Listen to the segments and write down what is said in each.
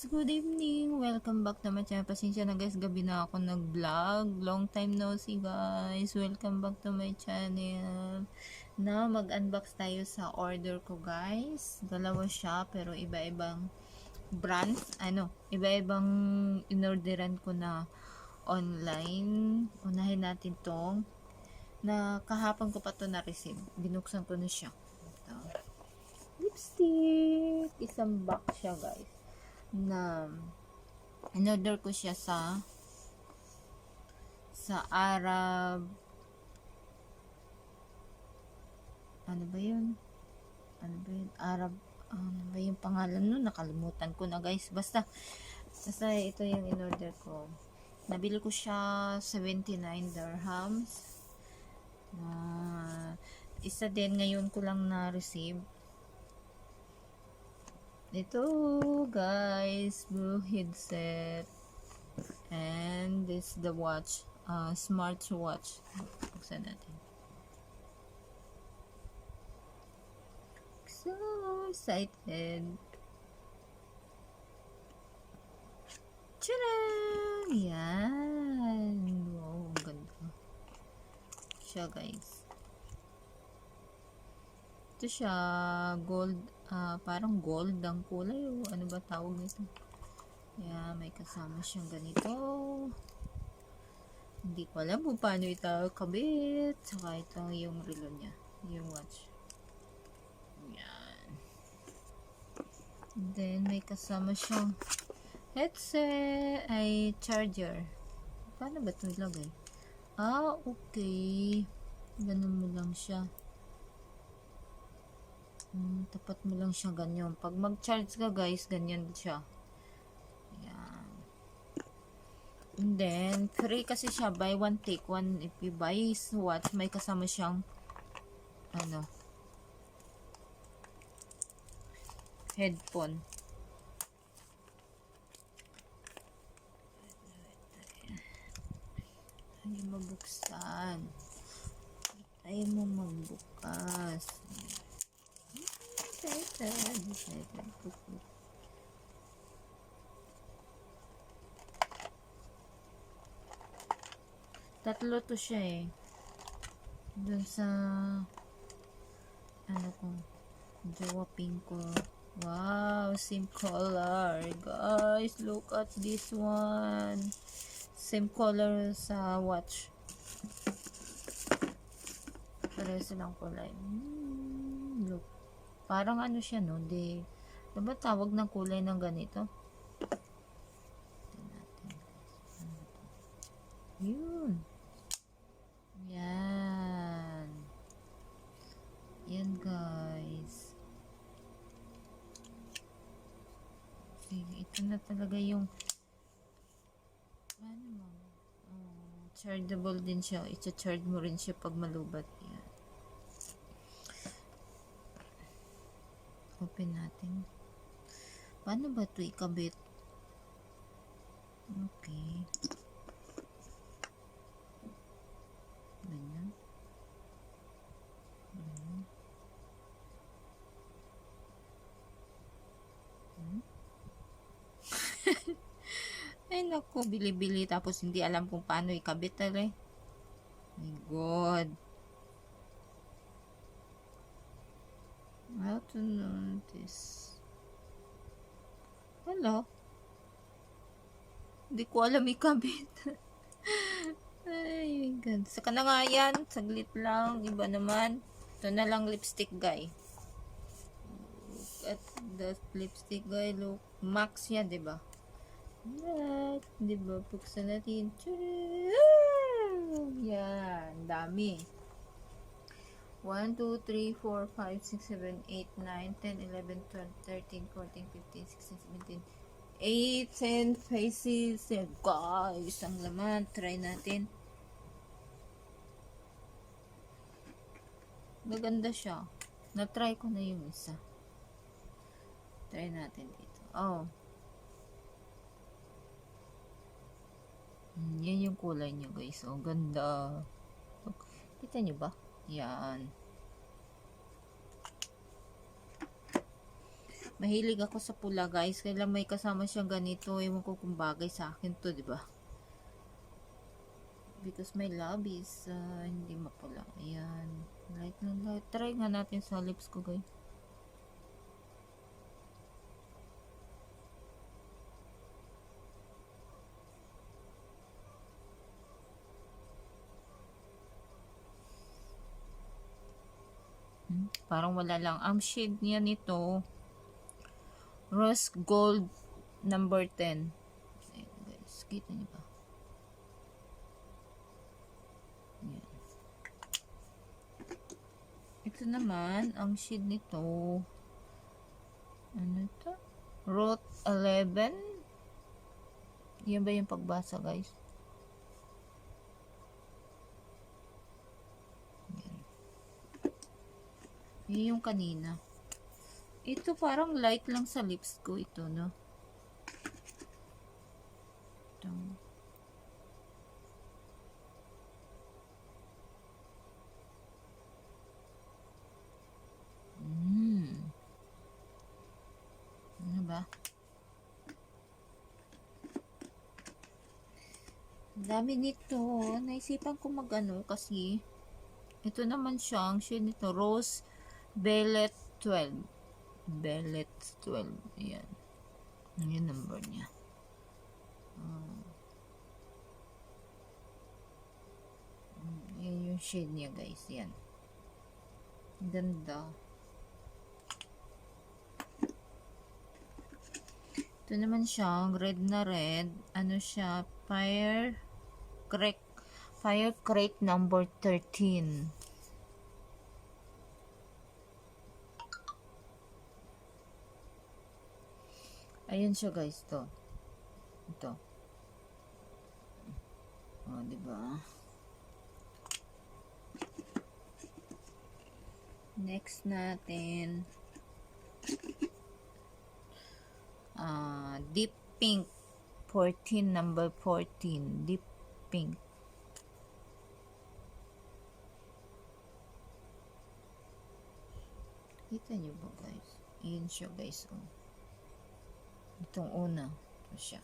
guys, good evening. Welcome back to my channel. Pasensya na guys, gabi na ako nag-vlog. Long time no see guys. Welcome back to my channel. Na mag-unbox tayo sa order ko guys. Dalawa siya pero iba-ibang brands. Iba-ibang inorderan ko na online. Unahin natin tong na kahapon ko pa to na-receive. Binuksan ko na siya. Ito. Lipstick. Isang box siya guys. Na in-order ko siya sa Arab, ano ba yun Arab, ano ba yung pangalan nun, nakalimutan ko na guys. Basta ito yung in-order ko. Nabili ko siya 79 dirhams. Isa din ngayon ko lang na-receive. Ito guys, blue headset, and this the watch, smartwatch. Buksan natin. So excited. Tcharam! Yan! Wow, ang ganda siya guys. Ito siya, gold, parang gold ang kulay o ano ba tawag nito. Yeah, may kasama siyang ganito. Hindi ko alam kung paano ito kabit. Saka ito yung relo niya, yung watch. Yan. Then may kasama siyang headset, ay charger. Paano ba ito ilagay? Okay. Ganun mo lang siya. Tapat mo lang siya ganyan. Pag mag-charge ka guys, ganyan siya. Ayan. And then, free kasi siya. Buy one, take one. If you buy his watch, may kasama siyang headphone. Ayaw mabuksan. Ayaw mo magbukas. Tatlo to siya dun sa jowa pink ko. Wow, same color guys, look at this one, same color sa watch, pareho silang kulay. Look, parang siya diba tawag ng kulay ng ganito? Yun. Yan guys. Sige, ito na talaga yung chargeable din siya. I-charge mo rin siya pag malubat. Yan. Open natin. Paano ba ito ikabit? Okay. Ganyan. Ay naku, bili-bili tapos hindi alam kung paano ikabit My God. How to notice? Hello? Hindi ko alam ikabit. Ay, my God. Saka na nga yan. Saglit lang. Iba naman. Ito na lang lipstick, guy. Look at the lipstick, guy. Look. Max yan, diba? Right. Diba? Buksan natin. Yan. Dami. 1, 2, 3, 4, 5, 6, 7, 8, 9, 10, 11, 12, 13, 14, 15, 16, 17, 8, 10 faces. Guys, ang laman. Try natin. Maganda siya. Na-try ko na yung isa. Try natin dito. Yan yung kulay niya guys. Ganda. Kita nyo ba? Yan. Mahilig ako sa pula, guys. Kailan may kasama siyang ganito, ewan ko kung bagay sa akin to, di ba? Because my love is hindi mapula. Ayan. Light lang light. Try nga natin sa lips ko, guys. Parang wala lang. Ang shade niya nito, Rose Gold number 10. Ayan, guys. Kita niyo ba? Ayan. Ito naman, ang shade nito, ano ito? Rose 11. Yan ba yung pagbasa, guys? Yun yung kanina. Ito parang light lang sa lips ko ito, no? Ito. Ano ba? Dami nito. Naisipan ko magano kasi ito naman siya, ang shade nito, Rose Velvet 12. Velvet 12. Ayan. Yung number niya. Yan yung shade niya, guys. Yan. Ganda. Ito naman siya, red na red. Ano siya? Firecrack number 13. Ayun siya, guys, to. Ito. Oh, di ba? Next natin, deep pink 14, number 14, deep pink. Kita nyo ba, guys? Ayun siya, guys. Oh. Itong una. Ito siya.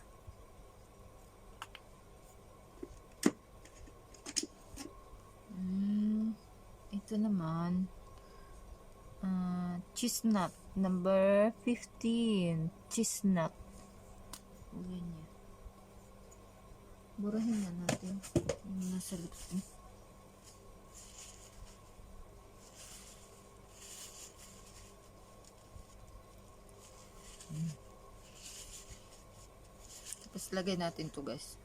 Ito naman, chestnut, number 15, chestnut. Uwi niya. Burahin na natin yung nasa lips mo. Tapos lagay natin to, guys.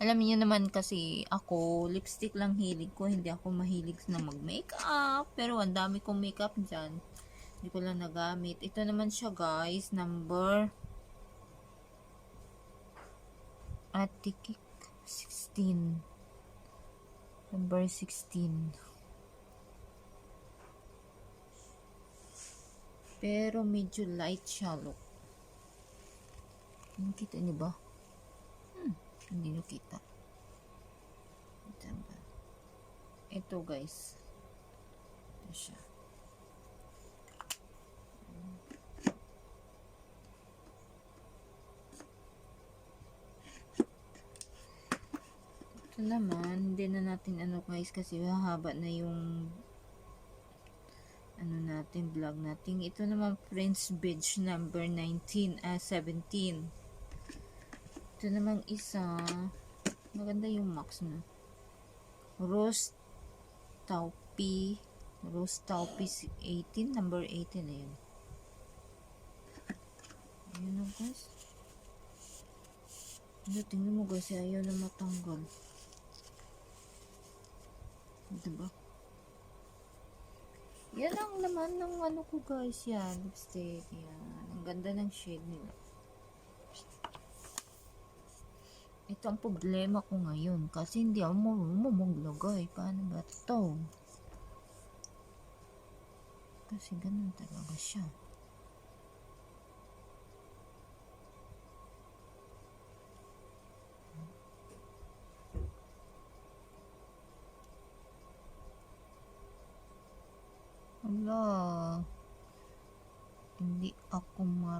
Alam niyo naman kasi ako, lipstick lang hilig ko. Hindi ako mahilig na mag-makeup. Pero ang dami kong makeup dyan. Hindi ko lang nagamit. Ito naman siya, guys. Number Atikik 16. Number 16. Pero medyo light siya, look. Kita niyo ba? Hindi nyo kita. Ito, guys. Ito siya. Ito naman, hindi na natin ano, guys, kasi hahaba na yung ano natin, vlog natin. Ito naman, Prince Beach number 17. Ito namang isa, maganda yung max na. Rose Taupe 18, number 18 na yun. Ayun na, guys. Tingnan mo, guys, ayaw na matanggal. Diba? Yan lang naman ng ano ko, guys, yan, lipstick, yan. Ang ganda ng shade nila. Ito ang problema ko ngayon kasi hindi ako maglagay. Paano ba ito? Kasi ganun talaga siya.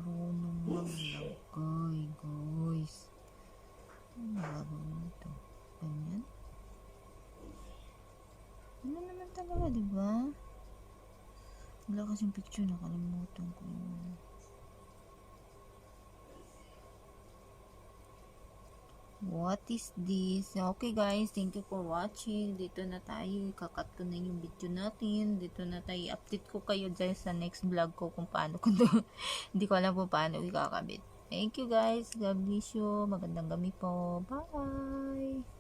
marunong maglagay, guys. Marunong ito. Ganyan. Ano naman talaga, diba? Wala kasing picture, nakalimutan ko yun. What is this? Okay guys, thank you for watching. Dito na tayo, ikakat ko na yung video natin. Dito na tayo, update ko kayo guys sa next vlog ko kung paano ko to. Hindi ko alam kung paano ikakabit. Thank you guys, God bless you. Magandang gabi po. Bye!